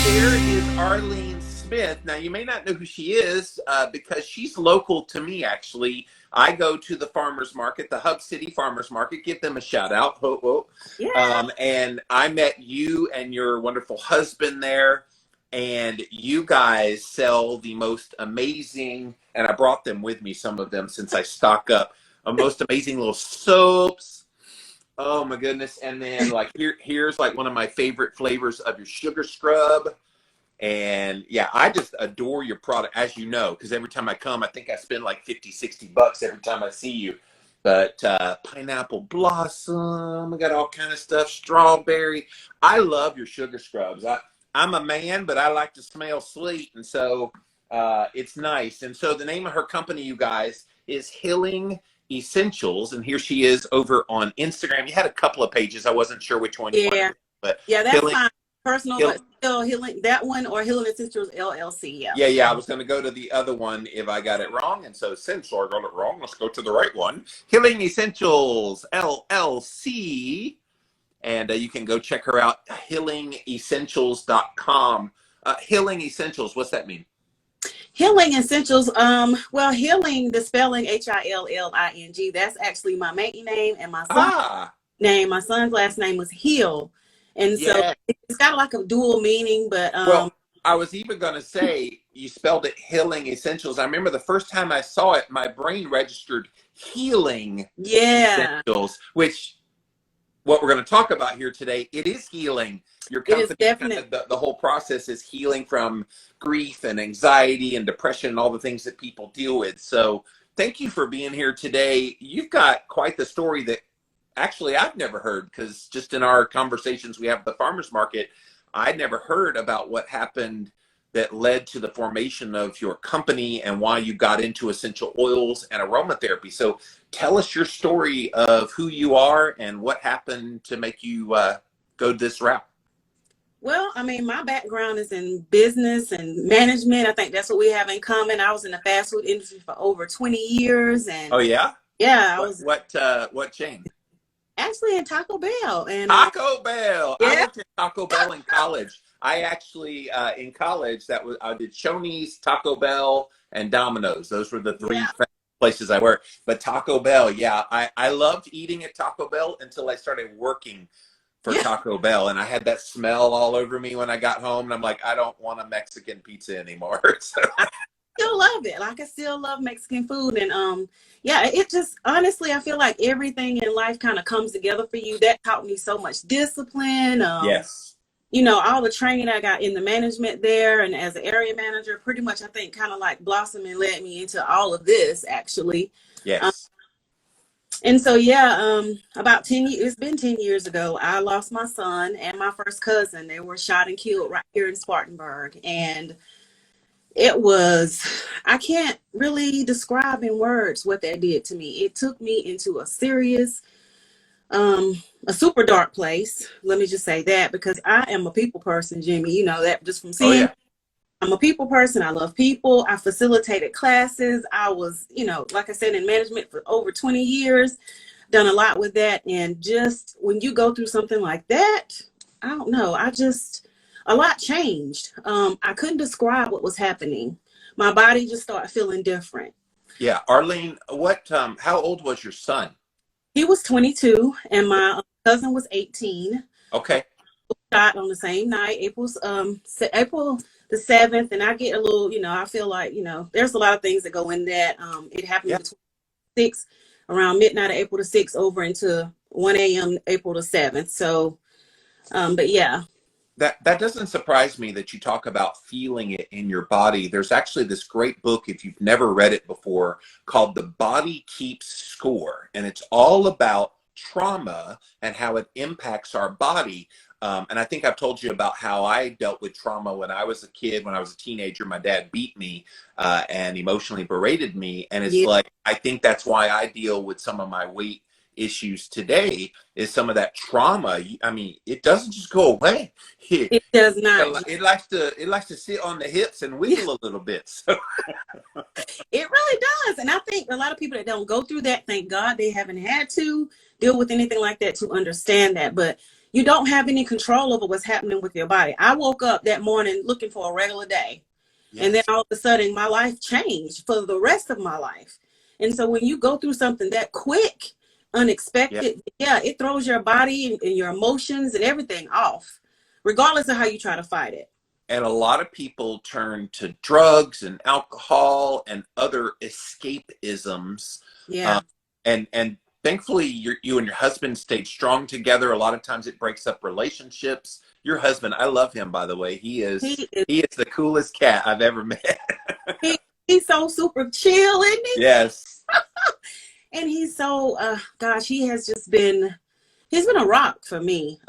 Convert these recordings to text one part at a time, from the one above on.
there is Arlene Smith. Now, you may not know who she is because she's local to me, actually. I go to the farmer's market, the Hub City Farmer's Market. Give them a shout out. Ho, ho. Yeah. And I met you and your wonderful husband there. And you guys sell the most amazing, and I brought them with me, some of them, since I stock up, most amazing little soaps. Oh my goodness. And then like here's like one of my favorite flavors of your sugar scrub. And yeah, I just adore your product, as you know, because every time I come, I think I spend like 50, 60 bucks every time I see you. But pineapple blossom, I got all kind of stuff, strawberry. I love your sugar scrubs. I'm a man, but I like to smell sweet. And so it's nice. And so the name of her company, you guys, is Healing Essentials. And here she is over on Instagram. You had a couple of pages. I wasn't sure which one you wanted. But yeah, that's my personal, but still Healing, that one, or Healing Essentials LLC. Yeah. I was going to go to the other one if I got it wrong. And so since I got it wrong, let's go to the right one. Healing Essentials LLC. And you can go check her out, healingessentials.com. Healing Essentials, what's that mean? Healing Essentials, well, Healing, the spelling Hilling, that's actually my maiden name, and my son's name, my son's last name was Heal. And so it's got like a dual meaning, but well, I was even going to say, you spelled it Healing Essentials. I remember the first time I saw it, my brain registered Healing Essentials, which what we're going to talk about here today, it is healing. Your company, the whole process is healing from grief and anxiety and depression and all the things that people deal with. So thank you for being here today. You've got quite the story that actually I've never heard, because just in our conversations we have at the farmer's market, I'd never heard about what happened that led to the formation of your company and why you got into essential oils and aromatherapy. So tell us your story of who you are and what happened to make you go this route. Well, I mean, my background is in business and management. I think that's what we have in common. I was in the fast food industry for over 20 years. And oh, yeah? Yeah. What chain? Actually in Taco Bell. And Taco Bell. Yeah. I went to Taco Bell in college. I actually, in college, I did Shoney's, Taco Bell, and Domino's. Those were the three places I worked. But Taco Bell, yeah, I loved eating at Taco Bell until I started working for Taco Bell. And I had that smell all over me when I got home. And I'm like, I don't want a Mexican pizza anymore. So. I still love it. Like, I still love Mexican food. And yeah, it just, honestly, I feel like everything in life kind of comes together for you. That taught me so much discipline. Yes. You know, all the training I got in the management there and as an area manager, pretty much, I think, kind of like blossomed and led me into all of this, actually. Yes. And so, yeah, about 10 years, it's been 10 years ago, I lost my son and my first cousin. They were shot and killed right here in Spartanburg. And it was, I can't really describe in words what that did to me. It took me into a serious, a super dark place. Let me just say that, because I am a people person, Jimmy. You know that just from seeing. I'm a people person. I love people. I facilitated classes. I was, you know, like I said, in management for over 20 years, done a lot with that. And just when you go through something like that, I don't know, a lot changed. I couldn't describe what was happening. My body just started feeling different. Yeah. Arlene, how old was your son? He was 22 and my cousin was 18. Okay. Shot on the same night, April the 7th. And I get a little, you know, I feel like, you know, there's a lot of things that go in that. It happened between around midnight of April the 6th over into 1 a.m. April the 7th. So, but yeah. That doesn't surprise me that you talk about feeling it in your body. There's actually this great book, if you've never read it before, called The Body Keeps Score. And it's all about trauma and how it impacts our body. And I think I've told you about how I dealt with trauma when I was a kid. When I was a teenager, my dad beat me and emotionally berated me. And it's like, I think that's why I deal with some of my weight issues today, is some of that trauma. I mean, it doesn't just go away. It does not. It likes to sit on the hips and wiggle a little bit. So. It really does. And I think a lot of people that don't go through that, thank God they haven't had to deal with anything like that to understand that. But you don't have any control over what's happening with your body. I woke up that morning looking for a regular day. And then Yes. all of a sudden my life changed for the rest of my life. And so when you go through something that quick, Yeah. unexpected, yeah, it throws your body and your emotions and everything off, regardless of how you try to fight it. And a lot of people turn to drugs and alcohol and other escapisms. Yeah. Um, and thankfully, you and your husband stayed strong together. A lot of times, it breaks up relationships. Your husband, I love him, by the way. He is He is the coolest cat I've ever met. he, he's so super chill, isn't he? Yes. And he's so gosh, he's been a rock for me.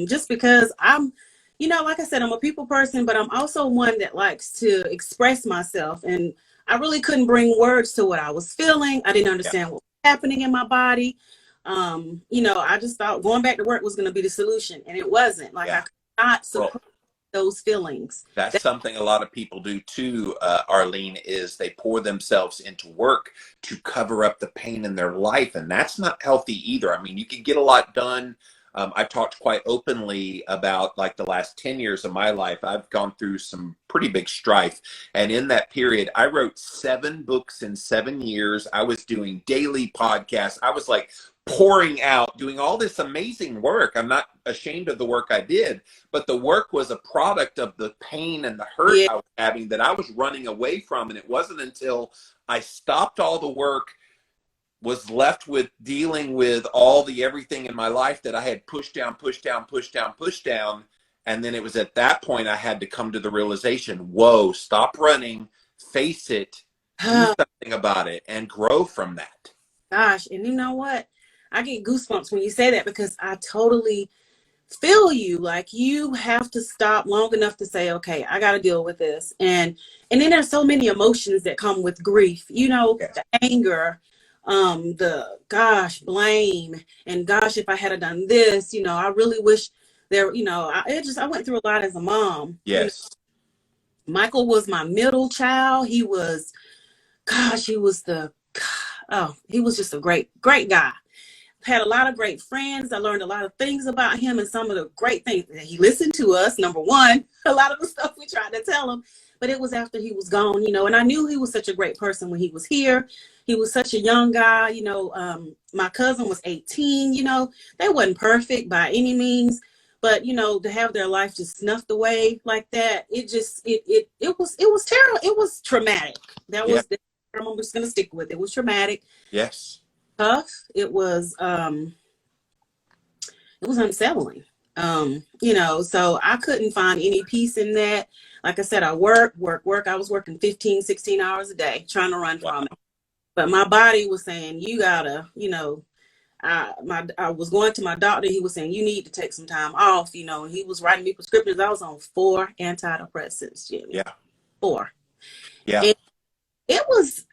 Just because I'm, like I said, I'm a people person, but I'm also one that likes to express myself. And I really couldn't bring words to what I was feeling. I didn't Yeah. understand what was happening in my body. I just thought going back to work was going to be the solution. And it wasn't. Like I Yeah. could not Well, suppress those feelings. that's something a lot of people do too, Arlene, is they pour themselves into work to cover up the pain in their life. And that's not healthy either. I mean, you can get a lot done. I've talked quite openly about like the last 10 years of my life. I've gone through some pretty big strife. And in that period, I wrote 7 books in 7 years. I was doing daily podcasts. I was like pouring out, doing all this amazing work. I'm not ashamed of the work I did, but the work was a product of the pain and the hurt Yeah. I was having that I was running away from. And it wasn't until I stopped all the work, was left with dealing with all the everything in my life that I had pushed down, pushed down, pushed down, pushed down. And then it was at that point I had to come to the realization, whoa, stop running, face it, do something about it, and grow from that. Gosh, and you know what? I get goosebumps when you say that because I totally feel you. Like you have to stop long enough to say, okay, I got to deal with this. And then there's so many emotions that come with grief. Yes. The anger, the gosh, blame, and gosh, if I had done this, I really wish there. I went through a lot as a mom. Yes. Michael was my middle child. He was he was just a great, great guy. Had a lot of great friends. I learned a lot of things about him, and some of the great things that he listened to us. Number one, a lot of the stuff we tried to tell him, but it was after he was gone, and I knew he was such a great person when he was here. He was such a young guy, my cousin was 18, they wasn't perfect by any means, but to have their life just snuffed away like that, it was terrible. It was traumatic. That Yeah. was the term I'm just going to stick with. It was traumatic. Yes. Tough. It was unsettling. So I couldn't find any peace in that. Like I said, I work. I was working 15, 16 hours a day trying to run Wow. from it. But my body was saying, you gotta, I was going to my doctor. He was saying, you need to take some time off, and he was writing me prescriptions. I was on 4 antidepressants, Jimmy. Yeah. 4. Yeah. And it was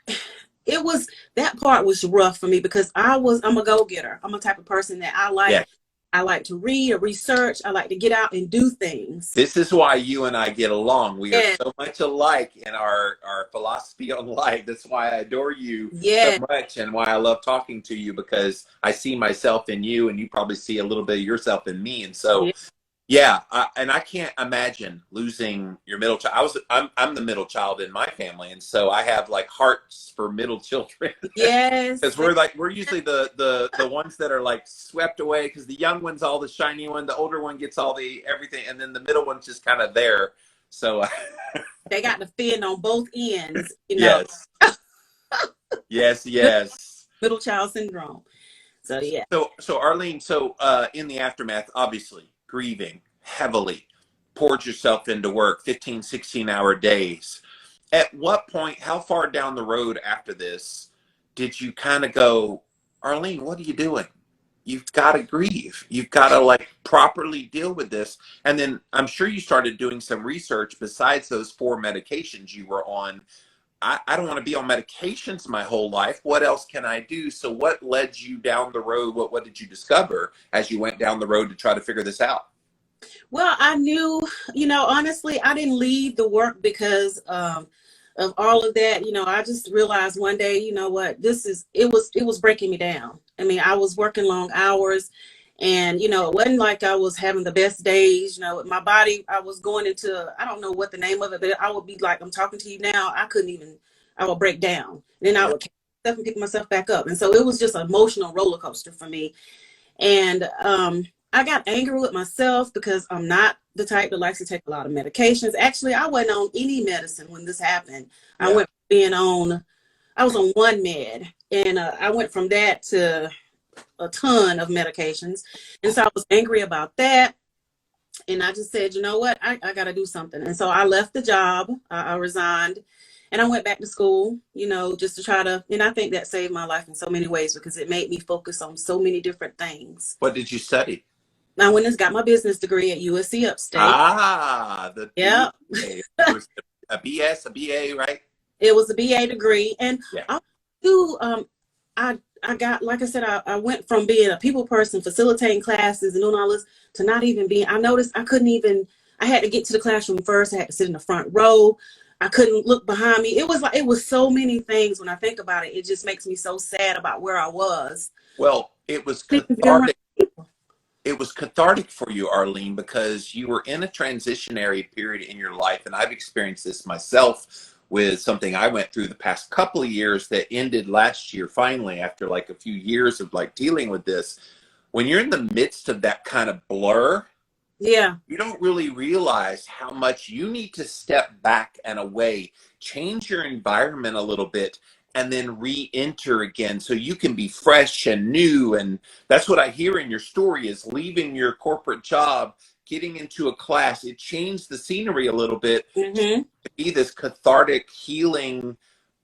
that part was rough for me because I'm a go-getter. I'm a type of person that Yeah. I like to read or research. I like to get out and do things. This is why you and I get along. We are Yeah. so much alike in our philosophy on life. That's why I adore you Yeah. so much and why I love talking to you, because I see myself in you and you probably see a little bit of yourself in me. And so, yeah, I can't imagine losing your middle child. I'm the middle child in my family, and so I have like hearts for middle children. Yes. Because we're usually the ones that are like swept away, because the young one's all the shiny one, the older one gets all the everything, and then the middle one's just kind of there. So they got the fin on both ends, yes, yes. Middle child syndrome. So yeah. So Arlene, in the aftermath, obviously grieving heavily, poured yourself into work, 15, 16-hour days. At what point, how far down the road after this did you kind of go, Arlene, what are you doing? You've got to grieve. You've got to like properly deal with this. And then I'm sure you started doing some research besides those 4 medications you were on. I don't want to be on medications my whole life. What else can I do? So what led you down the road? What did you discover as you went down the road to try to figure this out? Well, I knew, honestly, I didn't leave the work because of all of that. I just realized one day, it was breaking me down. I mean, I was working long hours, And, you know, it wasn't like I was having the best days. You know, my body, I was going into, I don't know what the name of it, but I would be like, I'm talking to you now. I would break down. Then I Yeah. would catch myself and pick myself back up. And so it was just an emotional roller coaster for me. And I got angry with myself because I'm not the type that likes to take a lot of medications. Actually, I wasn't on any medicine when this happened. I Yeah. went from I was on one med, and I went from that to a ton of medications. And so I was angry about that. And I just said, you know what, I got to do something. And so I left the job, I resigned, and I went back to school, you know, just to try to, and I think that saved my life in so many ways because it made me focus on so many different things. What did you study? I went and got my business degree at USC Upstate. Ah, the Yeah, BA. It was a BS, a BA, right? it was a BA degree. And Yeah. I do, I got, like I said, I went from being a people person, facilitating classes and doing all this to not even being, I noticed I had to get to the classroom first. I had to sit in the front row. I couldn't look behind me. It was so many things. When I think about it, it just makes me so sad about where I was. Well, it was Didn't be around cathartic. people. It was cathartic for you, Arlene, because you were in a transitionary period in your life. And I've experienced this myself with something I went through the past couple of years that ended last year, finally, after like a few years of like dealing with this. When you're in the midst of that kind of blur, Yeah, you don't really realize how much you need to step back and away, change your environment a little bit, and then re-enter again so you can be fresh and new. And that's what I hear in your story is leaving your corporate job, getting into a class. It changed the scenery a little bit to hmm, be this cathartic healing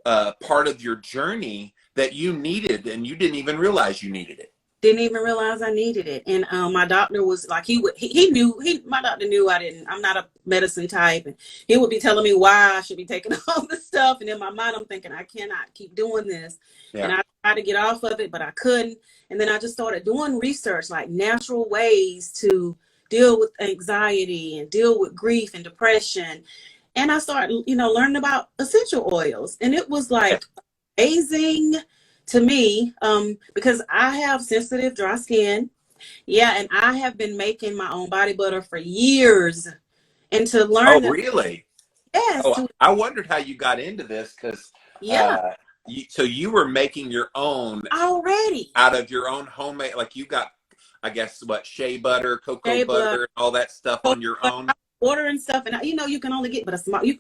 part of your journey that you needed and you didn't even realize you needed it. didn't even realize I needed it. And my doctor was like, he knew, my doctor knew I'm not a medicine type. And he would be telling me why I should be taking all this stuff. And in my mind, I'm thinking, I cannot keep doing this. And Yeah. I tried to get off of it, but I couldn't. And then I just started doing research, like natural ways to deal with anxiety and deal with grief and depression. And I started, you know, learning about essential oils. And it was like amazing to me, because I have sensitive dry skin. Yeah, and I have been making my own body butter for years. And to Oh, learn that, really? yes, Oh, I wondered how you got into this because yeah, so you were making your own already. out of your own homemade, like you got, I guess, what, shea butter, cocoa Shea butter, butter, and all that stuff on your own. water and stuff. And you know, you can only get, but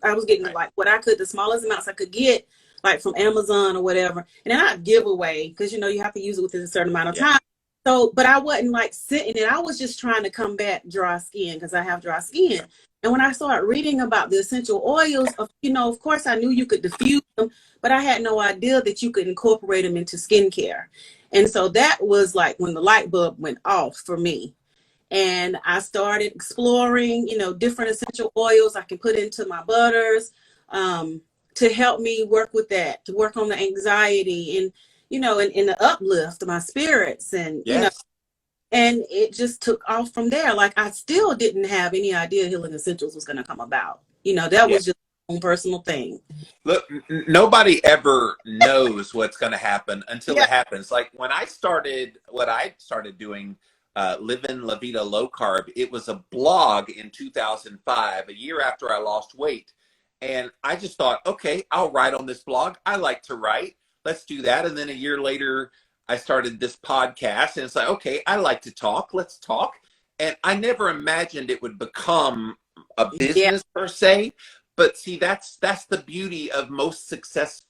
I was getting Right. like what I could, the smallest amounts I could get, like from Amazon or whatever. And then I'd give away because, you know, you have to use it within a certain amount of Yeah. time. So, but I wasn't like sitting it. I was just trying to combat dry skin because I have dry skin. And when I started reading about the essential oils, you know, of course I knew you could diffuse them, but I had no idea that you could incorporate them into skincare. And so that was like when the light bulb went off for me. And I started exploring, you know, different essential oils I can put into my butters, to help me work with that, to work on the anxiety and, you know, and the uplift of my spirits. And, you know, Yes. and it just took off from there. Like I still didn't have any idea Healing Essentials was going to come about. You know, that Yeah. was just my own personal thing. Look, nobody ever knows what's going to happen until Yeah. it happens. Like when I started, what I started doing, Living La Vida Low Carb, it was a blog in 2005, a year after I lost weight. And I just thought, okay, I'll write on this blog. I like to write. Let's do that. And then a year later, I started this podcast. And it's like, okay, I like to talk. Let's talk. And I never imagined it would become a Yeah. business per se. But see, that's the beauty of most success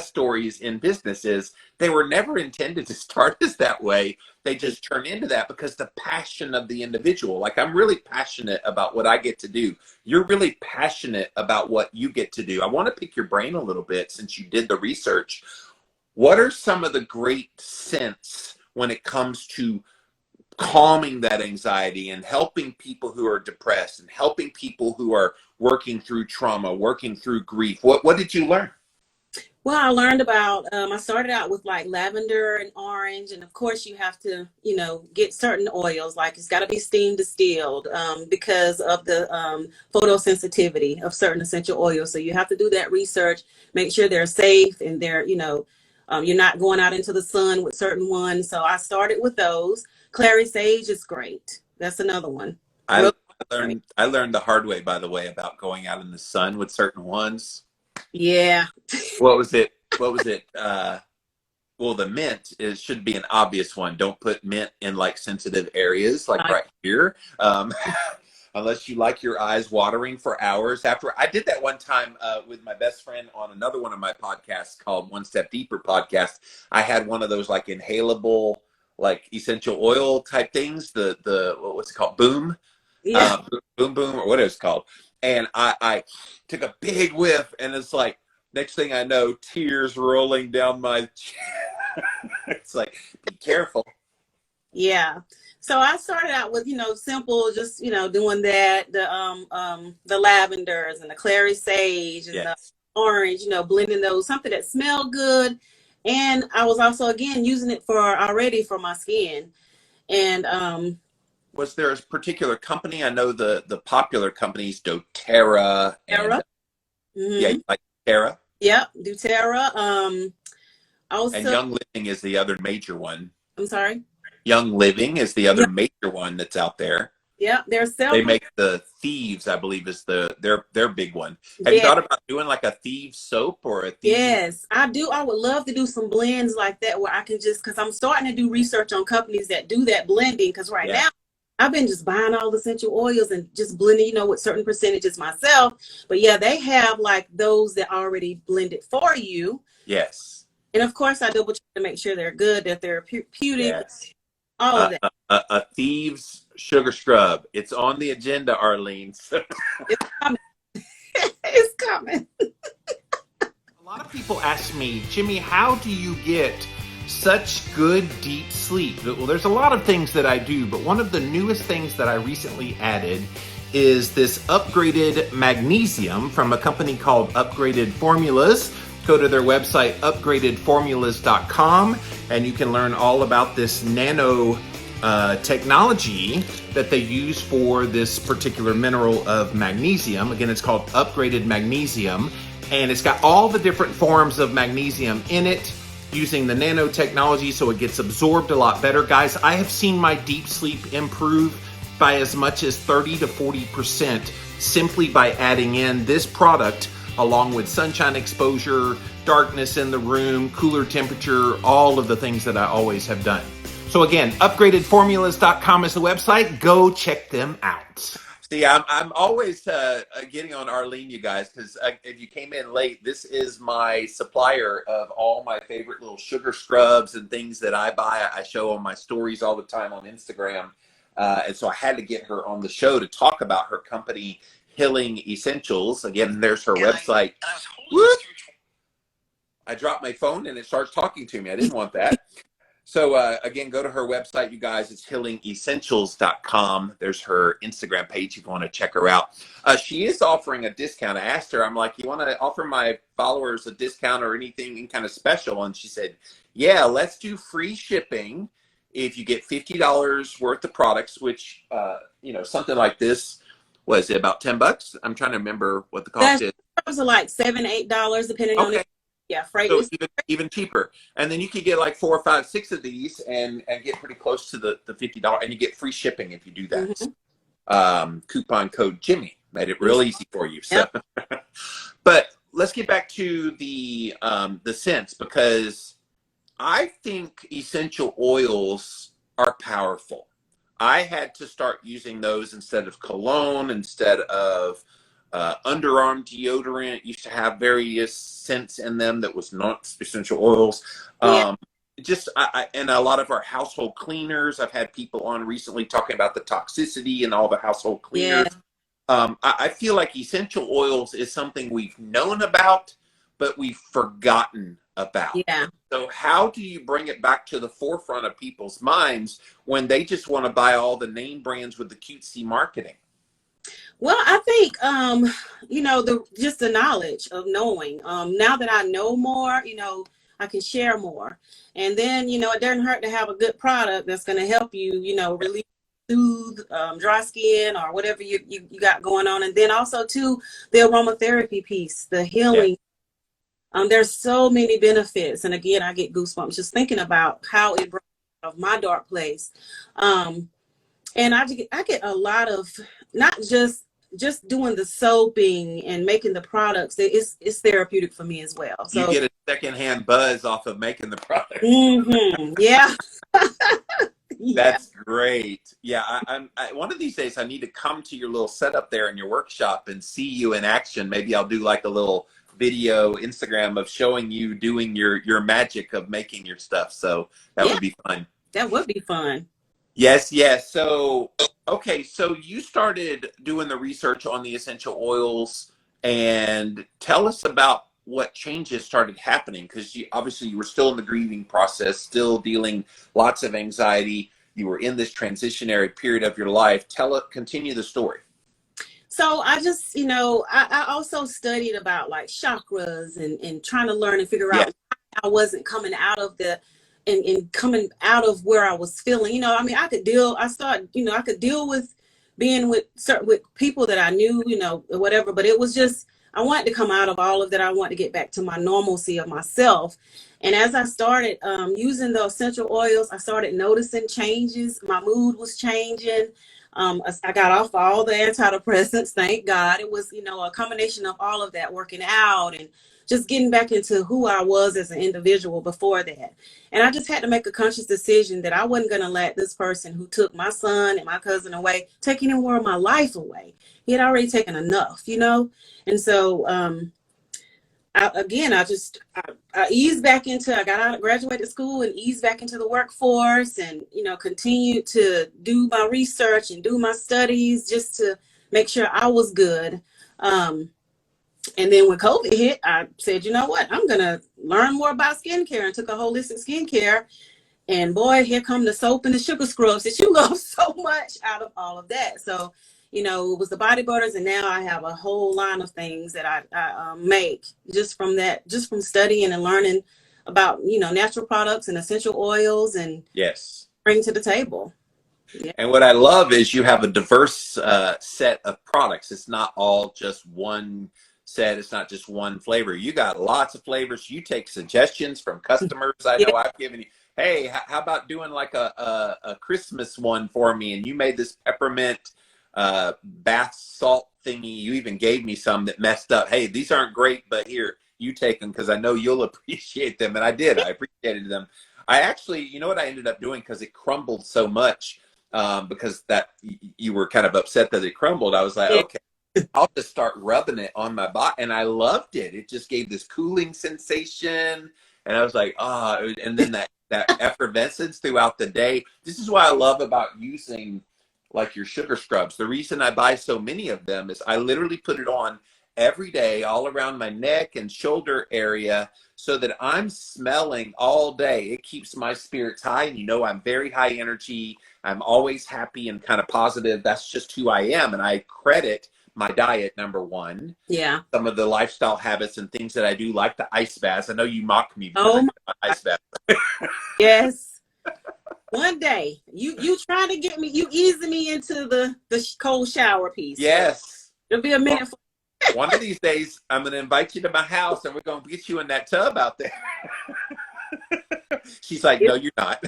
stories in business is they were never intended to start as that way. They just turn into that because the passion of the individual. Like I'm really passionate about what I get to do. You're really passionate about what you get to do. I want to pick your brain a little bit since you did the research. What are some of the great scents when it comes to calming that anxiety and helping people who are depressed and helping people who are working through trauma, working through grief? What did you learn? Well, I learned about, I started out with like lavender and orange. And of course, you have to, you know, get certain oils, like it's got to be steam distilled, because of the photosensitivity of certain essential oils. So you have to do that research, make sure they're safe and they're, you know, you're not going out into the sun with certain ones. So I started with those. Clary sage is great. That's another one. I Really great. I learned the hard way, by the way, about going out in the sun with certain ones. Yeah. What was it? What was it? Well, the mint is should be an obvious one. Don't put mint in like sensitive areas, like right here, unless you like your eyes watering for hours after. I did that one time with my best friend on another one of my podcasts called One Step Deeper podcast. I had one of those like inhalable, like essential oil type things. The what's it called? Boom, Yeah. boom, boom, or what it was called. And I took a big whiff, and it's like next thing I know, tears rolling down my chin. It's like, be careful. Yeah. So I started out with, simple, just, doing that, the lavenders and the clary sage and the Yes. orange, blending those, something that smelled good. And I was also, again, using it already for my skin. And Was there a particular company? I know the popular companies, doTERRA and yeah, you like doTERRA? Yep, doTERRA. And Also, Young Living is the other major one. I'm sorry. Young Living is the other Yep. major one that's out there. Yeah, there's They several. make the Thieves, I believe, is their big one. Have you Yeah. thought about doing like a Thieves soap or a Thieves? Yes, I do. I would love to do some blends like that where I can just, because I'm starting to do research on companies that do that blending. Because right now, I've been just buying all the essential oils and just blending, with certain percentages myself. But yeah, they have like those that already blended for you. Yes. And of course, I double check to make sure they're good, that they're therapeutic, Yes. all of that. A Thieves sugar scrub. It's on the agenda, Arlene. It's coming. It's coming. A lot of people ask me, Jimmy, how do you get such good deep sleep? Well, there's a lot of things that I do, but one of the newest things that I recently added is this upgraded magnesium from a company called Upgraded Formulas. Go to their website, upgradedformulas.com, and you can learn all about this nano technology that they use for this particular mineral of magnesium. Again, it's called Upgraded Magnesium, and it's got all the different forms of magnesium in it using the nanotechnology, so it gets absorbed a lot better. Guys, I have seen my deep sleep improve by as much as 30 to 40% simply by adding in this product along with sunshine exposure, darkness in the room, cooler temperature, all of the things that I always have done. So again, upgradedformulas.com is the website. Go check them out. See, I'm always getting on Arlene, you guys, because if you came in late, this is my supplier of all my favorite little sugar scrubs and things that I buy. I show on my stories all the time on Instagram. And so I had to get her on the show to talk about her company, Healing Essentials. Again, there's her website. Whoop! I dropped my phone and it starts talking to me. I didn't want that. So again, go to her website, you guys. It's healingessentials.com. There's her Instagram page if you want to check her out. She is offering a discount. I asked her, I'm like, you want to offer my followers a discount or anything kind of special? And she said, yeah, let's do free shipping if you get $50 worth of products, which, something like this, was it about $10? I'm trying to remember what the cost is. Those are like $7, $8, depending on it. Yeah, freight so is even cheaper. And then you could get like 4 or 5, 6 of these and get pretty close to the $50, and you get free shipping if you do that. Mm-hmm. Coupon code Jimmy made it real easy for you. So, but let's get back to the scents, because I think essential oils are powerful. I had to start using those instead of cologne, instead of underarm deodorant. Used to have various scents in them that was not essential oils. Just and a lot of our household cleaners. I've had people on recently talking about the toxicity and all the household cleaners. I feel like essential oils is something we've known about, but we've forgotten about. So how do you bring it back to the forefront of people's minds when they just want to buy all the name brands with the cutesy marketing? Well, I think, just the knowledge of knowing. Now that I know more, I can share more. And then, it doesn't hurt to have a good product that's going to help you, relieve, soothe, dry skin or whatever you got going on. And then also, too, the aromatherapy piece, the healing. There's so many benefits. And again, I get goosebumps just thinking about how it brings of my dark place. And I get a lot of, not just doing the soaping and making the products. It's therapeutic for me as well. You So get a secondhand buzz off of making the product. yeah. Yeah. That's great. Yeah, one of these days I need to come to your little setup there in your workshop and see you in action. Maybe I'll do like a little video Instagram of showing you doing your magic of making your stuff. So that Yeah, would be fun. that would be fun. Yes, yes. So, okay, so you started doing the research on the essential oils, and tell us about what changes started happening, because obviously you were still in the grieving process, still dealing lots of anxiety. You were in this transitionary period of your life. Continue the story. So I just, I also studied about like chakras and trying to learn and figure Yeah, out why I wasn't coming out of and coming out of where I was feeling. I mean, I could deal with being with people that I knew, or whatever, but it was just, I wanted to come out of all of that. I wanted to get back to my normalcy of myself. And as I started using the essential oils, I started noticing changes. My mood was changing. I got off all the antidepressants, thank God. It was, a combination of all of that, working out and just getting back into who I was as an individual before that. And I just had to make a conscious decision that I wasn't going to let this person who took my son and my cousin away take any more of my life away. He had already taken enough, And so, I eased back into, I got out of graduated school and eased back into the workforce and, continued to do my research and do my studies just to make sure I was good. And then when COVID hit, I said, you know what, I'm going to learn more about skincare, and took a holistic skincare. And boy, here come the soap and the sugar scrubs that you love so much out of all of that. So, it was the body butters, and now I have a whole line of things that I make just from studying and learning about, natural products and essential oils and yes. bring to the table. Yeah. And what I love is you have a diverse set of products. It's not all just one set. It's not just one flavor. You got lots of flavors. You take suggestions from customers. I know I've given you, hey, how about doing like a Christmas one for me? And you made this peppermint bath salt thingy. You even gave me some that messed up. Hey, these aren't great, but here, you take them because I know you'll appreciate them. And I did. I appreciated them. I actually, you know what I ended up doing, because it crumbled so much, because that you were kind of upset that it crumbled. I was like, okay, I'll just start rubbing it on my body, and I loved it. It just gave this cooling sensation, and I was like, and then that effervescence throughout the day. This is what I love about using like your sugar scrubs. The reason I buy so many of them is I literally put it on every day, all around my neck and shoulder area, so that I'm smelling all day. It keeps my spirits high. And I'm very high energy. I'm always happy and kind of positive. That's just who I am. And I credit my diet, number one. Yeah. Some of the lifestyle habits and things that I do, like the ice baths. I know you mock me because Oh, I do my ice bath. yes. One day, you trying to get me, you easing me into the cold shower piece. Yes. It'll be a minute. One of these days, I'm going to invite you to my house, and we're going to get you in that tub out there. She's like, no, you're not.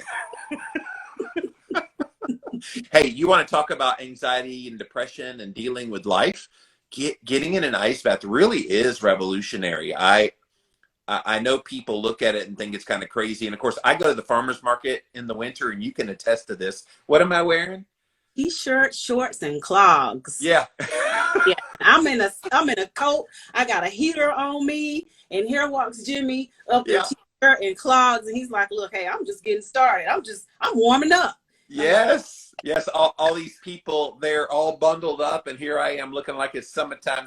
Hey, you want to talk about anxiety and depression and dealing with life? Getting in an ice bath really is revolutionary. I know people look at it and think it's kind of crazy. And of course, I go to the farmer's market in the winter, and you can attest to this. What am I wearing? T-shirt, shorts, and clogs. Yeah. Yeah. I'm in a coat. I got a heater on me, and here walks Jimmy up in t-shirt and clogs, and he's like, look, hey, I'm just getting started. I'm warming up. Yes. Yes. All these people, they're all bundled up, and here I am looking like it's summertime.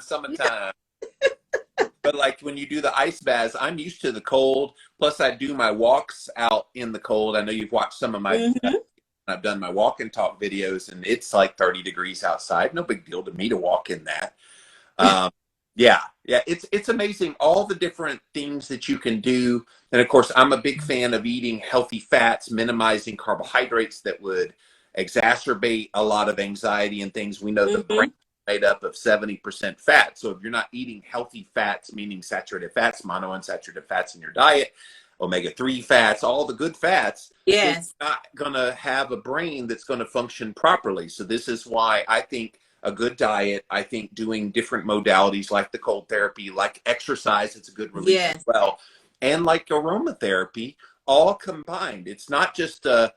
But like when you do the ice baths, I'm used to the cold. Plus I do my walks out in the cold. I know you've watched some of my, I've done my walk and talk videos, and it's like 30 degrees outside. No big deal to me to walk in that. Yeah. It's amazing all the different things that you can do. And of course, I'm a big fan of eating healthy fats, minimizing carbohydrates that would exacerbate a lot of anxiety and things. We know the brain made up of 70% fat. So if you're not eating healthy fats, meaning saturated fats, monounsaturated fats in your diet, omega-3 fats, all the good fats, then Yes. you're not going to have a brain that's going to function properly. So this is why I think a good diet, I think doing different modalities like the cold therapy, like exercise, it's a good release as Yes. well, and like aromatherapy, all combined. It's not just a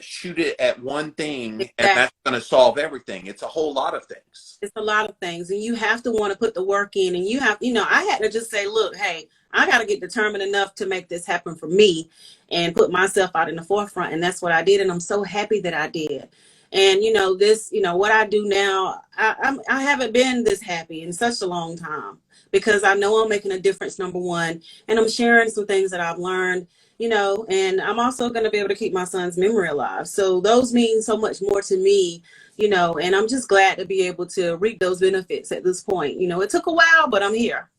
shoot it at one thing and Exactly. that's going to solve everything. It's a whole lot of things. It's a lot of things, and you have to want to put the work in, and you have, I had to just say, look, hey, I got to get determined enough to make this happen for me and put myself out in the forefront. And that's what I did. And I'm so happy that I did. And, this, what I do now, I haven't been this happy in such a long time because I know I'm making a difference, number one, and I'm sharing some things that I've learned, and I'm also going to be able to keep my son's memory alive. So those mean so much more to me, and I'm just glad to be able to reap those benefits at this point. It took a while, but I'm here.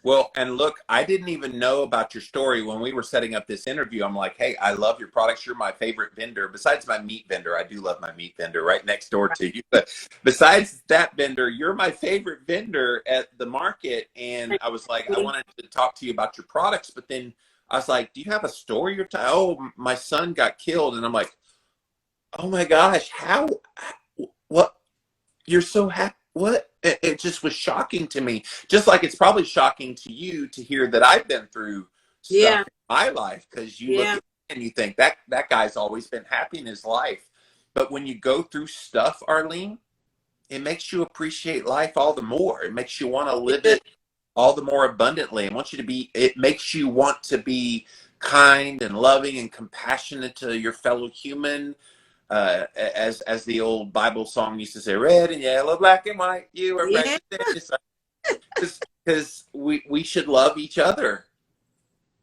Well, and look, I didn't even know about your story when we were setting up this interview. I'm like, hey, I love your products. You're my favorite vendor. Besides my meat vendor, I do love my meat vendor right next door to you. But besides that vendor, you're my favorite vendor at the market. And I was like, I wanted to talk to you about your products. But then I was like, do you have a story you're telling? Oh, my son got killed. And I'm like, oh my gosh, how, what? You're so happy. What? It just was shocking to me. Just like it's probably shocking to you to hear that I've been through stuff Yeah. in my life, because you look Yeah. at me and you think that guy's always been happy in his life. But when you go through stuff, Arlene, it makes you appreciate life all the more. It makes you want to live it all the more abundantly. It makes you want to be kind and loving and compassionate to your fellow human, as the old Bible song used to say, red and yellow, black and white, you are Yeah. precious. Because we should love each other.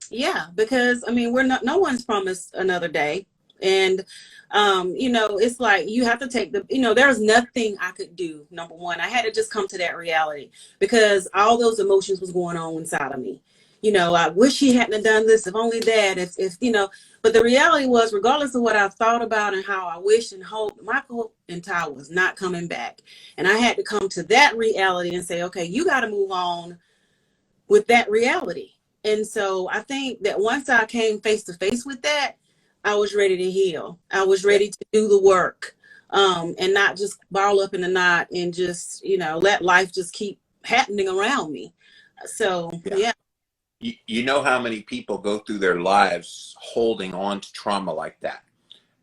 Yeah, because we're not, no one's promised another day. And it's like you have to take there's nothing I could do. Number one, I had to just come to that reality because all those emotions was going on inside of me. I wish he hadn't done this, if only that, if but the reality was, regardless of what I thought about and how I wished and hoped, Michael and Ty was not coming back. And I had to come to that reality and say, okay, you got to move on with that reality. And so I think that once I came face to face with that, I was ready to heal. I was ready to do the work, and not just ball up in a knot and just, let life just keep happening around me. So, yeah. You know how many people go through their lives holding on to trauma like that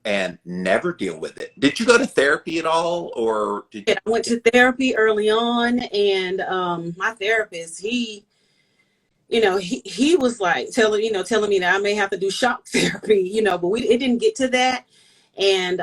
and never deal with it. Did you go to therapy at all, or did I went to therapy early on, and my therapist, he was like telling me that I may have to do shock therapy, but it didn't get to that. And,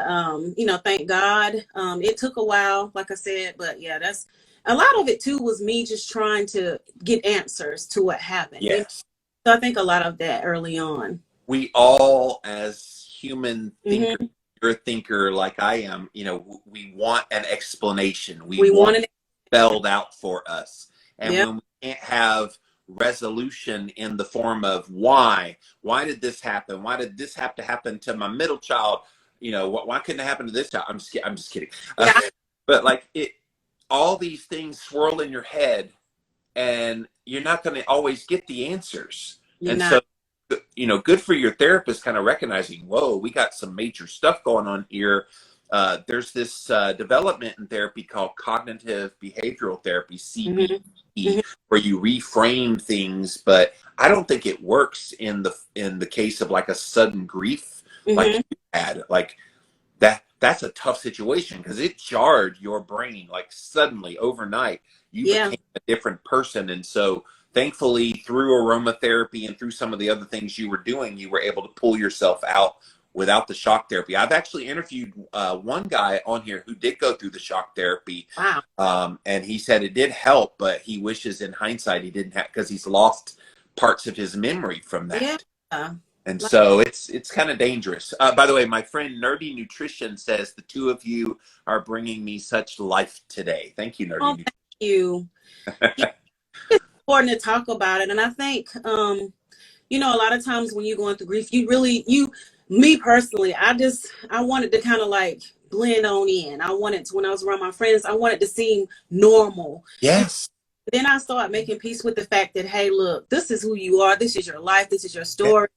thank God. It took a while, like I said, but yeah, that's a lot of it too, was me just trying to get answers to what happened. yes? So I think a lot of that early on. We all, as human thinkers, Mm-hmm. you're a thinker like I am, we want an explanation. We Want wanted it spelled out for us. And Yep. when we can't have resolution in the form of why did this happen? Why did this have to happen to my middle child? Why couldn't it happen to this child? I'm just kidding. Yeah. But like all these things swirl in your head, and you're not going to always get the answers. You're And not. so, good for your therapist kind of recognizing, whoa, we got some major stuff going on here. There's this development in therapy called cognitive behavioral therapy, CBT, Mm-hmm. where you reframe things. But I don't think it works in the case of like a sudden grief like Mm-hmm. you had. Like that's a tough situation because it jarred your brain like suddenly overnight. You Yeah. became a different person. And so thankfully, through aromatherapy and through some of the other things you were doing, you were able to pull yourself out without the shock therapy. I've actually interviewed one guy on here who did go through the shock therapy. Wow. And he said it did help, but he wishes in hindsight he didn't have, because he's lost parts of his memory from that. Yeah. And so it's kind of dangerous. By the way, my friend Nerdy Nutrition says the two of you are bringing me such life today. Thank you, Nerdy Oh, Nutrition. thank you. It's important to talk about it. And I think, a lot of times when you're going through grief, me personally, I wanted to kind of like blend on in. I wanted to, when I was around my friends, I wanted to seem normal. Yes. Then I started making peace with the fact that, hey, look, this is who you are. This is your life. This is your story.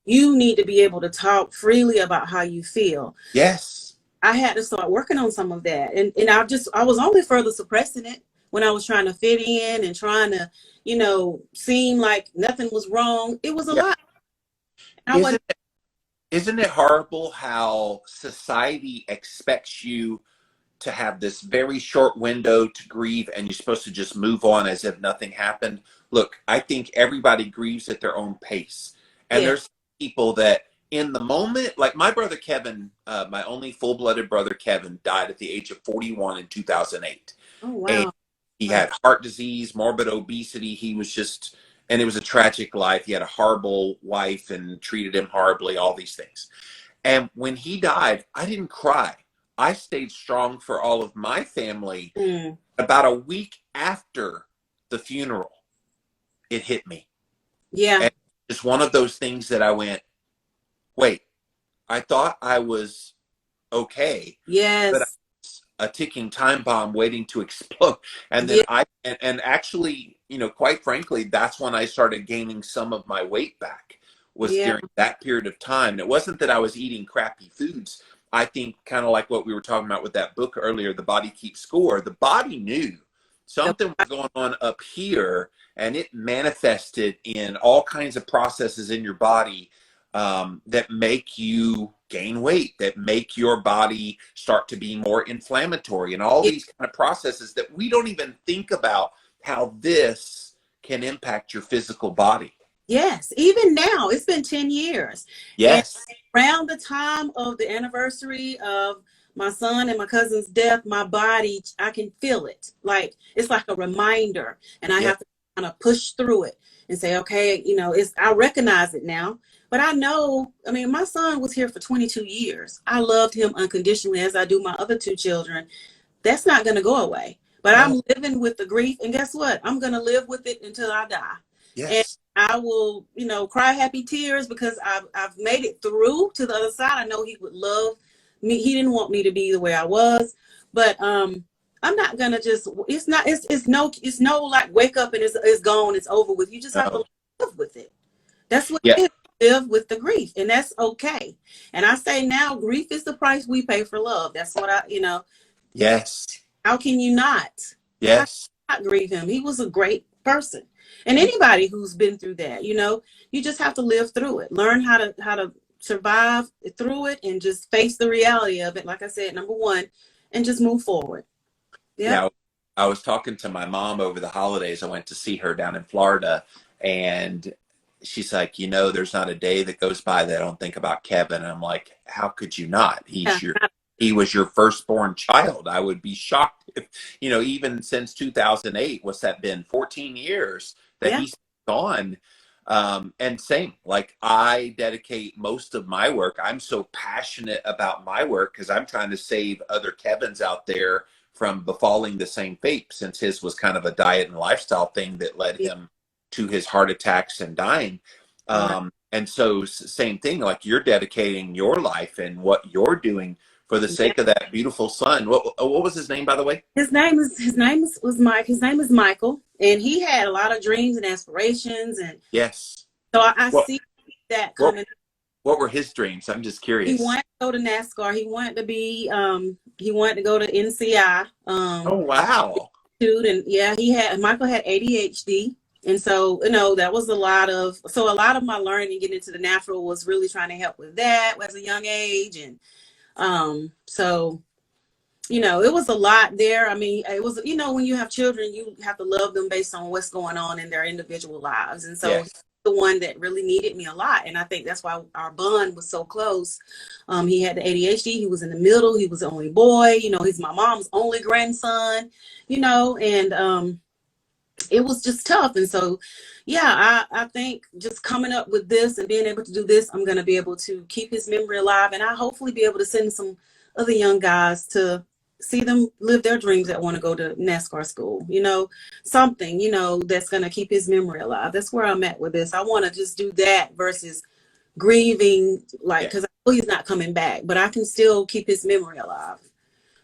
You need to be able to talk freely about how you feel. Yes. I had to start working on some of that. And I was only further suppressing it when I was trying to fit in and trying to, seem like nothing was wrong. It was a Yeah. lot. And I wasn't. Isn't it horrible how society expects you to have this very short window to grieve and you're supposed to just move on as if nothing happened? Look, I think everybody grieves at their own pace. And Yeah. there's people that in the moment, like my brother Kevin, my only full-blooded brother Kevin, died at the age of 41 in 2008. Oh, And wow. he Wow. had heart disease, morbid obesity. He was just, and it was a tragic life. He had a horrible wife and treated him horribly, all these things. And when he died, I didn't cry. I stayed strong for all of my family. Mm. About a week after the funeral, it hit me. Yeah. And it's one of those things that I went, wait, I thought I was okay, but I Yes. was a ticking time bomb waiting to explode. And then Yeah. and actually, quite frankly, that's when I started gaining some of my weight back, was Yeah. during that period of time. And it wasn't that I was eating crappy foods. I think kind of like what we were talking about with that book earlier, The Body Keeps Score. The body knew something was going on up here, and it manifested in all kinds of processes in your body that make you gain weight, that make your body start to be more inflammatory, and all Yeah. these kind of processes that we don't even think about how this can impact your physical body. Yes. Even now, it's been 10 years. And Yes. around the time of the anniversary of my son and my cousin's death, my body, I can feel it. Like it's like a reminder. And I Yeah. have to kind of push through it and say, okay, I recognize it now. But I know, I mean, my son was here for 22 years. I loved him unconditionally as I do my other two children. That's not going to go away. But No. I'm living with the grief. And guess what? I'm going to live with it until I die. And Yes. I will, cry happy tears because I've made it through to the other side. I know he would love me. He didn't want me to be the way I was, but I'm not gonna just. It's no like wake up and it's gone. It's over with. You just have to No. live with it. That's what Yeah. it is. Live with the grief, and that's okay. And I say now, grief is the price we pay for love. That's what Yes. how can you not? How can Yes. you not grieve him? He was a great person. And anybody who's been through that, you just have to live through it. Learn how to survive through it and just face the reality of it. Like I said, number one, and just move forward. Yep. Yeah. I was talking to my mom over the holidays. I went to see her down in Florida, and she's like, there's not a day that goes by that I don't think about Kevin. And I'm like, how could you not? Yeah. He was your firstborn child. I would be shocked if, even since 2008, what's that been? 14 years that Yeah. he's gone. And same, like I dedicate most of my work. I'm so passionate about my work because I'm trying to save other Kevins out there from befalling the same fate, since his was kind of a diet and lifestyle thing that led Yeah. him to his heart attacks and dying. Right. And so same thing, like you're dedicating your life and what you're doing for the Yeah. sake of that beautiful son. What was his name, by the way? Was Mike. His name is Michael, and he had a lot of dreams and aspirations, and Yes. so I What see that what coming. what were his dreams? I'm just He curious. wanted to go to NASCAR. He wanted to go to NCI. Oh wow. And yeah, Michael had ADHD. And so, that was a lot of my learning getting into the natural was really trying to help with that as a young age. And so, it was a lot there. I mean, it was, when you have children, you have to love them based on what's going on in their individual lives. And so Yes. the one that really needed me a lot. And I think that's why our bond was so close. He had the ADHD. He was in the middle. He was the only boy. He's my mom's only grandson, and it was just tough. And so, yeah, I think just coming up with this and being able to do this, I'm going to be able to keep his memory alive. And I hopefully be able to send some other young guys to see them live their dreams that want to go to NASCAR school, something, that's going to keep his memory alive. That's where I'm at with this. I want to just do that versus grieving, like, Yeah. because I know he's not coming back, but I can still keep his memory alive.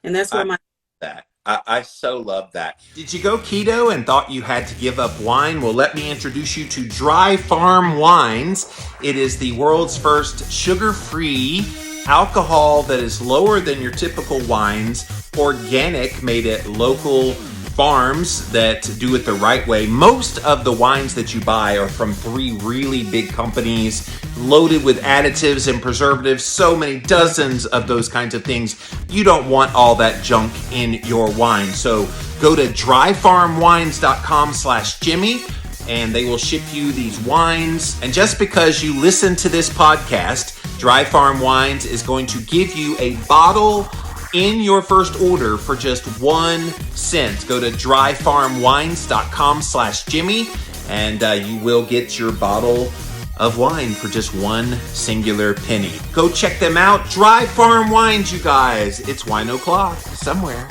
And that's I where that. I so love that. Did you go keto and thought you had to give up wine? Well, let me introduce you to Dry Farm Wines. It is the world's first sugar-free alcohol that is lower than your typical wines, organic, made at local farms that do it the right way. Most of the wines that you buy are from 3 really big companies, loaded with additives and preservatives, so many dozens of those kinds of things. You don't want all that junk in your wine. So go to dryfarmwines.com/Jimmy and they will ship you these wines. And just because you listen to this podcast, Dry Farm Wines is going to give you a bottle in your first order for just 1 cent. Go to dryfarmwines.com/Jimmy and you will get your bottle of wine for just 1 singular penny. Go check them out. Dry Farm Wines, you guys. It's wine o'clock somewhere.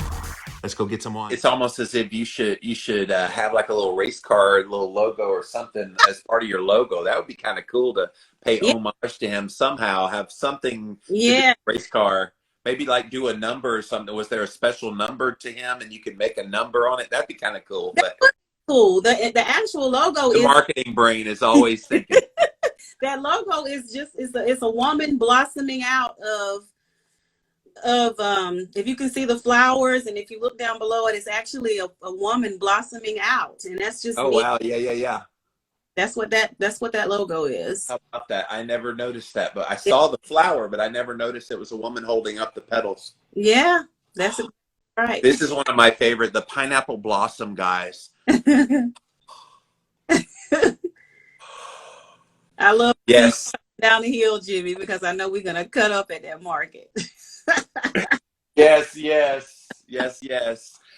Let's go get some wine. It's almost as if you should have like a little race car, a little logo or something as part of your logo. That would be kind of cool to pay Yeah. homage to him somehow. Have something to do Yeah. with race car. Maybe like do a number or something. Was there a special number to him and you could make a number on it? That'd be kind of cool. That But was cool. The actual logo the is marketing brain is always thinking. that logo is just it's a woman blossoming out of if you can see the flowers and if you look down below it, it's actually a woman blossoming out, and that's just Oh me. wow, yeah. That's what that logo is. How about that? I never noticed that, but I saw the flower, but I never noticed it was a woman holding up the petals. Yeah, that's right. This is one of my favorite, the pineapple blossom guys. I love Yes. down the hill, Jimmy, because I know we're gonna cut up at that market. Yes.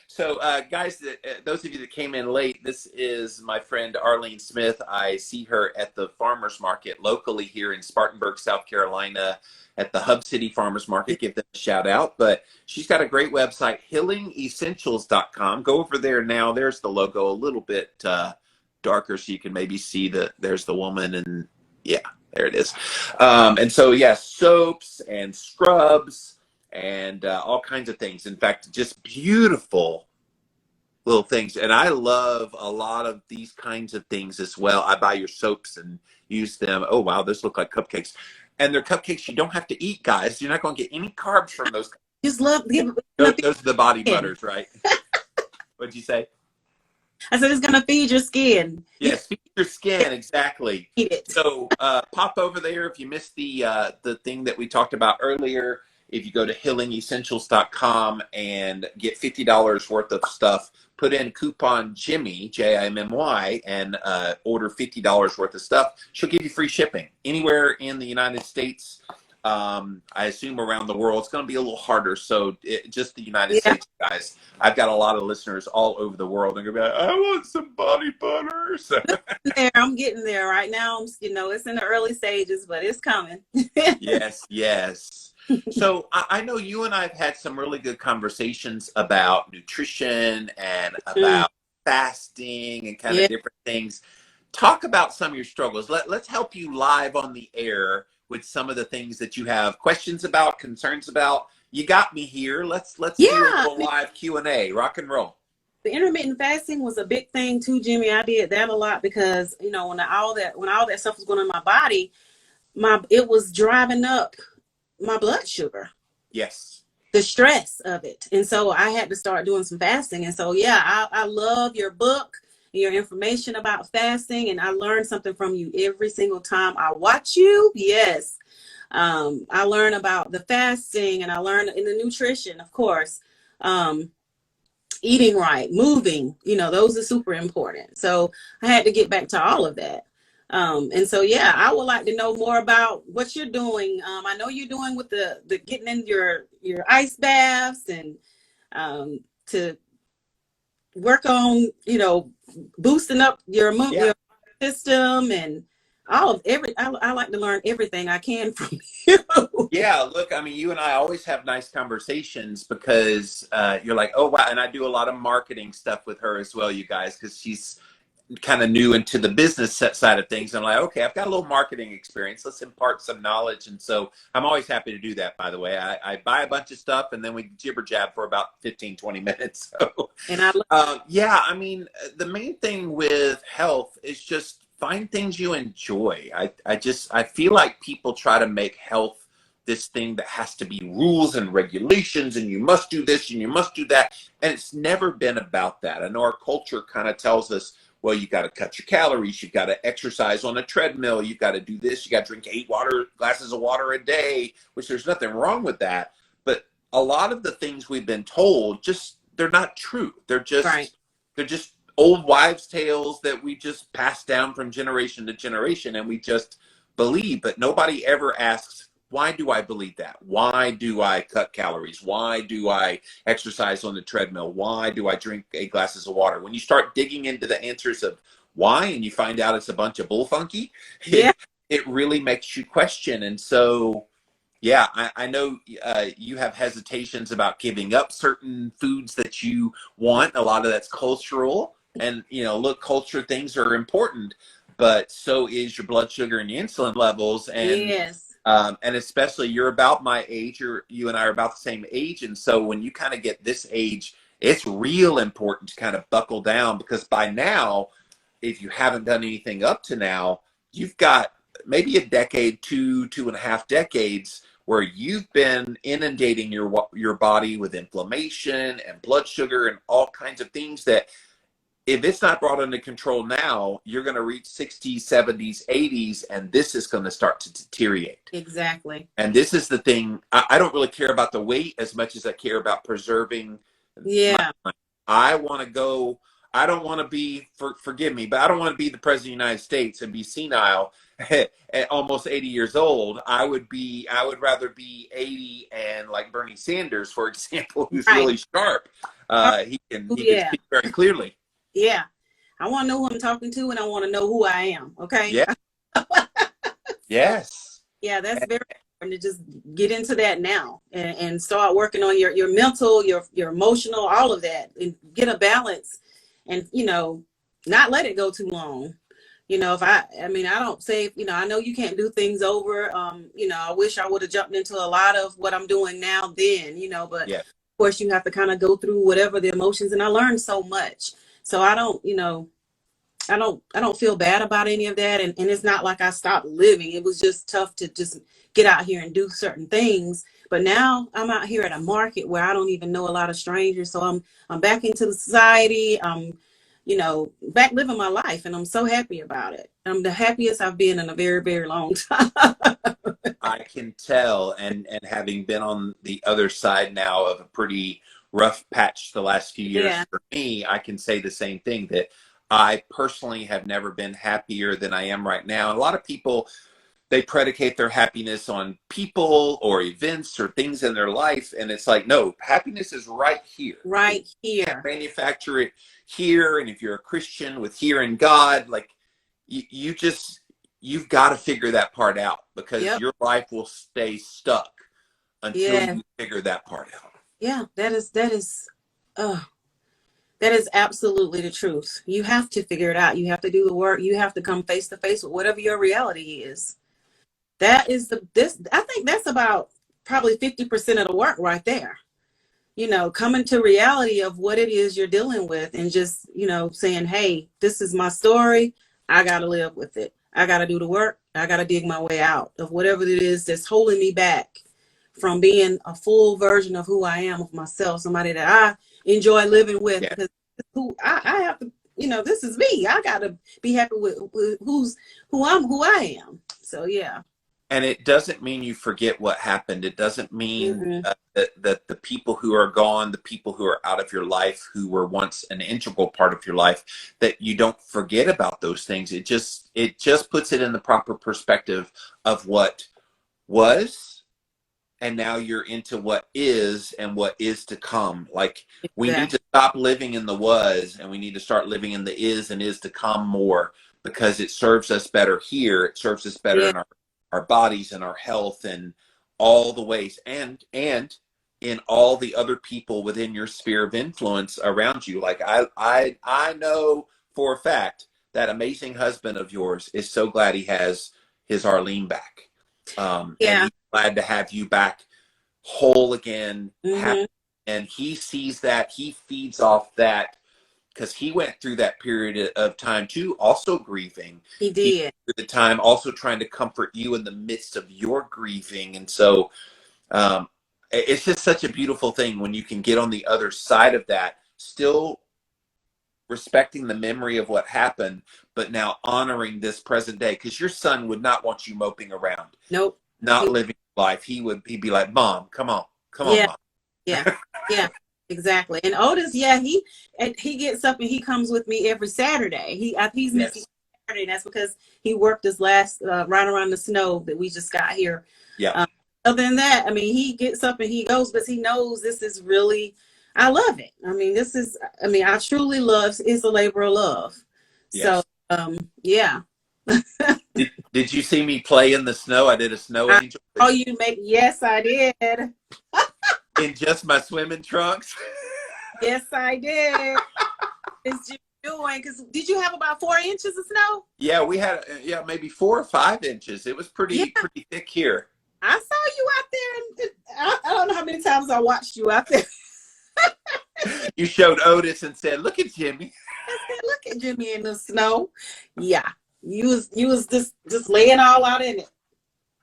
So, guys, those of you that came in late, this is my friend Arlene Smith. I see her at the farmers market locally here in Spartanburg, South Carolina, at the Hub City Farmers Market. Give them a shout out. But she's got a great website, healingessentials.com. Go over there now. There's the logo a little bit darker so you can maybe see there's the woman, and yeah, there it is. And so, yes, soaps and scrubs and all kinds of things. In fact, just beautiful little things. And I love a lot of these kinds of things as well. I buy your soaps and use them. Oh, wow, those look like cupcakes. And they're cupcakes you don't have to eat, guys. You're not going to get any carbs from those. Just love Those are the body butters, right? What'd you say? I said it's gonna feed your skin. Yes, feed your skin, exactly. Eat it. So pop over there if you missed the thing that we talked about earlier. If you go to healingessentials.com and get $50 worth of stuff, put in coupon Jimmy, Jimmy, and order $50 worth of stuff. She'll give you free shipping anywhere in the United States. I assume around the world. It's going to be a little harder. So just the United States, guys. I've got a lot of listeners all over the world. They're going to be like, I want some body butters. I'm getting there right now. It's in the early stages, but it's coming. Yes. So I know you and I have had some really good conversations about nutrition and about fasting and kind of different things. Talk about some of your struggles. Let's help you live on the air with some of the things that you have questions about, concerns about. You got me here. Let's do a little live Q&A. Rock and roll. The intermittent fasting was a big thing too, Jimmy. I did that a lot because when all that stuff was going on in my body, it was driving up my blood sugar. Yes. The stress of it. And so I had to start doing some fasting. And so, I love your book, your information about fasting. And I learn something from you every single time I watch you. Yes. I learn about the fasting and I learn in the nutrition, of course, eating right, moving, those are super important. So I had to get back to all of that. And so, I would like to know more about what you're doing. I know you're doing with the getting in your ice baths and to work on, boosting up your system and I like to learn everything I can from you. Yeah, look, I mean, you and I always have nice conversations because you're like, oh, wow. And I do a lot of marketing stuff with her as well, you guys, because she's kind of new into the business side of things. I'm like, okay, I've got a little marketing experience. Let's impart some knowledge. And so I'm always happy to do that, by the way. I buy a bunch of stuff and then we jibber jab for about 15, 20 minutes. So, And I yeah, I mean, the main thing with health is just find things you enjoy. I feel like people try to make health this thing that has to be rules and regulations and you must do this and you must do that. And it's never been about that. I know our culture kind of tells us, well, you got to cut your calories, you got to exercise on a treadmill, you got to do this, you got to drink 8 glasses of water a day, which there's nothing wrong with that. But a lot of the things we've been told, just they're not true. They're just right. they're just old wives' tales that we just pass down from generation to generation and we just believe. But nobody ever asks, why do I believe that? Why do I cut calories? Why do I exercise on the treadmill? Why do I drink 8 glasses of water? When you start digging into the answers of why and you find out it's a bunch of bullfunky, Yeah. it really makes you question. And so, yeah, I know you have hesitations about giving up certain foods that you want. A lot of that's cultural. And, you know, look, culture things are important, but so is your blood sugar and your insulin levels. Yes. And especially you're about my age, you and I are about the same age. And so when you kind of get this age, it's real important to kind of buckle down because by now, if you haven't done anything up to now, you've got maybe a decade, 2.5 decades where you've been inundating your body with inflammation and blood sugar and all kinds of things that if it's not brought under control now, you're going to reach 60s, 70s, 80s, and this is going to start to deteriorate. Exactly. And this is the thing. I don't really care about the weight as much as I care about preserving. Yeah. I want to go. I don't want to be, forgive me, but I don't want to be the president of the United States and be senile at almost 80 years old. I would rather be 80 and like Bernie Sanders, for example, who's Right. really sharp. He can Yeah. speak very clearly. Yeah. I want to know who I'm talking to and I want to know who I am. Okay. Yeah. Yes. Yeah, that's very important to just get into that now and start working on your mental, your emotional, all of that, and get a balance and, you know, not let it go too long. You know, I don't say, you know, I know you can't do things over. You know, I wish I would have jumped into a lot of what I'm doing now then, you know, but Yeah. of course you have to kind of go through whatever the emotions. And I learned so much. So I don't, you know, I don't feel bad about any of that. And it's not like I stopped living. It was just tough to just get out here and do certain things. But now I'm out here at a market where I don't even know a lot of strangers. So I'm back into the society. I'm, you know, back living my life. And I'm so happy about it. I'm the happiest I've been in a very, very long time. I can tell, and having been on the other side now of a pretty rough patch the last few years Yeah. for me, I can say the same thing that I personally have never been happier than I am right now. And a lot of people, they predicate their happiness on people or events or things in their life. And it's like, no, happiness is right here. Right here. Manufacture it here. And if you're a Christian with here in God, like you've got to figure that part out because Yep. your life will stay stuck until you figure that part out. Yeah, that is absolutely the truth. You have to figure it out. You have to do the work. You have to come face to face with whatever your reality is. I think that's about probably 50% of the work right there. You know, coming to reality of what it is you're dealing with and just, you know, saying, hey, this is my story. I got to live with it. I got to do the work. I got to dig my way out of whatever it is that's holding me back from being a full version of who I am of myself, somebody that I enjoy living with. Yeah. Because who I have to, you know, this is me. I got to be happy with who I am. So, yeah. And it doesn't mean you forget what happened. It doesn't mean that the people who are gone, the people who are out of your life, who were once an integral part of your life, that you don't forget about those things. It just puts it in the proper perspective of what was, and now you're into what is and what is to come. Like we need to stop living in the was, and we need to start living in the is and is to come more, because it serves us better here. It serves us better in our bodies and our health and all the ways, and in all the other people within your sphere of influence around you. Like I know for a fact that amazing husband of yours is so glad he has his Arlene back. And he's glad to have you back whole again, happy. And he sees that, he feeds off that, because he went through that period of time too, also grieving. He did. At the time, also trying to comfort you in the midst of your grieving. And so it's just such a beautiful thing when you can get on the other side of that, still respecting the memory of what happened, but now honoring this present day. Because your son would not want you moping around. Nope. Not living life. He'd be like, Mom, come on, Mom. Yeah, exactly. And Otis, he gets up and he comes with me every Saturday. He's missing Saturday, and that's because he worked his last right around the snow that we just got here. Yeah. Other than that, I mean, he gets up and he goes, but he knows this is really, I love it. I mean, I truly love, it's a labor of love. Yes. So, yeah. Did you see me play in the snow? I did a snow angel. Yes, I did. In just my swimming trunks. Yes, I did. It's just doing, because did you have about 4 inches of snow? Yeah, we had maybe 4 or 5 inches. It was pretty thick here. I saw you out there, and I don't know how many times I watched you out there. You showed Otis and said, "Look at Jimmy." I said, "Look at Jimmy in the snow." Yeah, you was just laying all out in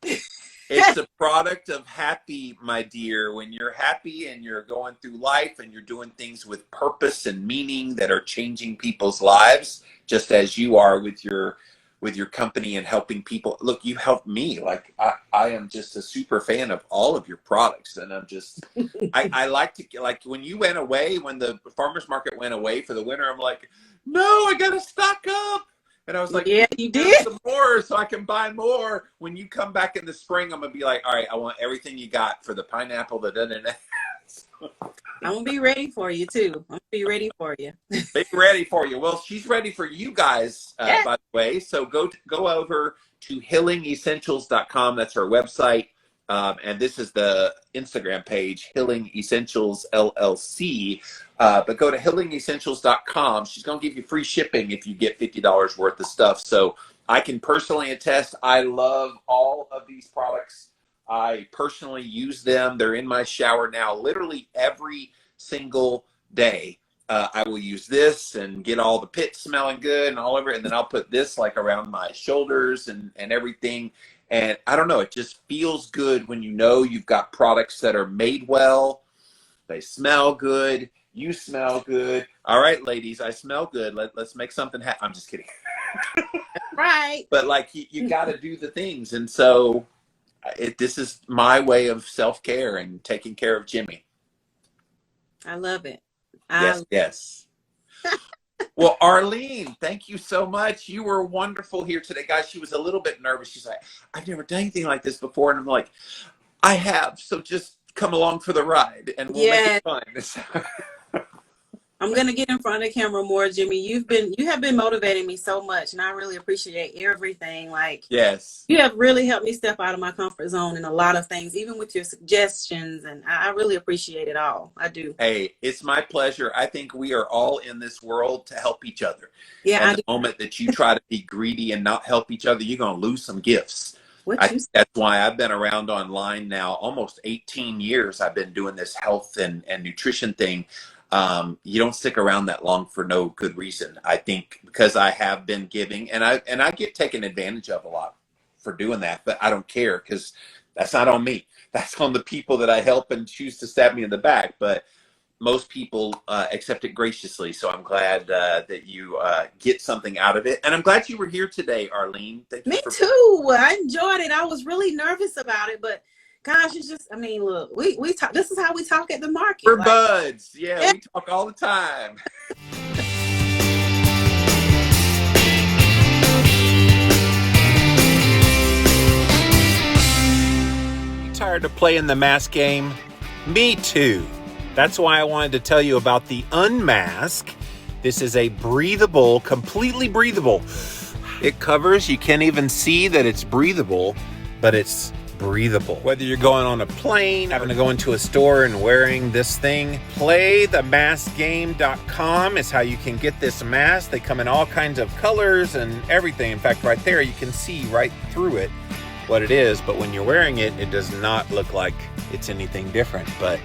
it. It's a product of happy, my dear. When you're happy and you're going through life and you're doing things with purpose and meaning that are changing people's lives, just as you are with your company and helping people. Look, you helped me. Like I am just a super fan of all of your products, and I'm just I like to, like, when you went away, when the farmers market went away for the winter, I'm like, no, I gotta stock up. And I was like, yeah, you did some more so I can buy more. When you come back in the spring, I'm gonna be like, all right, I want everything you got for the pineapple, I'm gonna be ready for you too. I'm gonna be ready for you. Be ready for you. Well, she's ready for you guys, by the way. So go over to healingessentials.com. That's her website. And this is the Instagram page, Healing Essentials LLC. But go to healingessentials.com. She's going to give you free shipping if you get $50 worth of stuff. So I can personally attest, I love all of these products. I personally use them. They're in my shower now, literally every single day. I will use this and get all the pits smelling good and all over it. And then I'll put this like around my shoulders and everything. And I don't know, it just feels good when you know you've got products that are made well. They smell good. You smell good. All right, ladies, I smell good. Let's make something happen. I'm just kidding. Right. But like you got to do the things. And so this is my way of self-care and taking care of Jimmy. I love it. Yes. Well, Arlene, thank you so much. You were wonderful here today. Guys, she was a little bit nervous. She's like, I've never done anything like this before. And I'm like, I have. So just come along for the ride and we'll make it fun. I'm going to get in front of the camera more, Jimmy. You have been motivating me so much, and I really appreciate everything. Like, yes, you have really helped me step out of my comfort zone in a lot of things, even with your suggestions, and I really appreciate it all. I do. Hey, it's my pleasure. I think we are all in this world to help each other. Yeah, and the moment that you try to be greedy and not help each other, you're going to lose some gifts. That's why I've been around online now almost 18 years. I've been doing this health and nutrition thing. You don't stick around that long for no good reason. I think because I have been giving, and I get taken advantage of a lot for doing that, but I don't care because that's not on me. That's on the people that I help and choose to stab me in the back. But most people accept it graciously. So I'm glad that you get something out of it. And I'm glad you were here today, Arlene. Thank you. Me too. I enjoyed it. I was really nervous about it, but gosh, it's just, I mean, look, we talk, this is how we talk at the market. We're buds. Yeah, we talk all the time. You tired of playing the mask game? Me too. That's why I wanted to tell you about the Unmask. This is a breathable, completely breathable. It covers, you can't even see that it's breathable, but it's breathable. Whether you're going on a plane, having to go into a store and wearing this thing, playthemaskgame.com is how you can get this mask. They come in all kinds of colors and everything. In fact, right there, you can see right through it what it is, but when you're wearing it, it does not look like it's anything different, but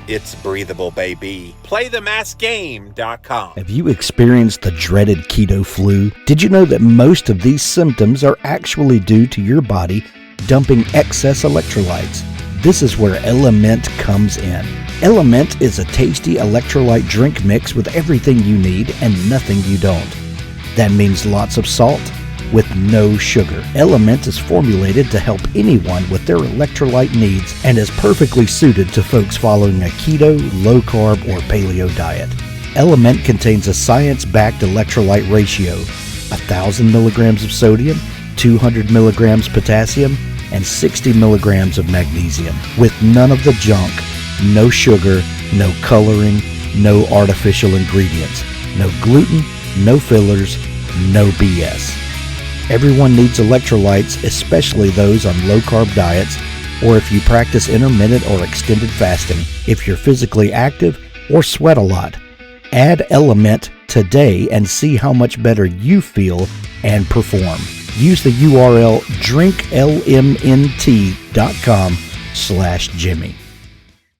it's breathable, baby. Playthemaskgame.com. Have you experienced the dreaded keto flu? Did you know that most of these symptoms are actually due to your body dumping excess electrolytes? This is where Element comes in. Element is a tasty electrolyte drink mix with everything you need and nothing you don't. That means lots of salt with no sugar. Element is formulated to help anyone with their electrolyte needs and is perfectly suited to folks following a keto, low-carb, or paleo diet. Element contains a science-backed electrolyte ratio, 1,000 milligrams of sodium, 200 milligrams potassium, and 60 milligrams of magnesium, with none of the junk, no sugar, no coloring, no artificial ingredients, no gluten, no fillers, no BS. Everyone needs electrolytes, especially those on low-carb diets, or if you practice intermittent or extended fasting, if you're physically active, or sweat a lot. Add Element today and see how much better you feel and perform. Use the URL drinklmnt.com/Jimmy.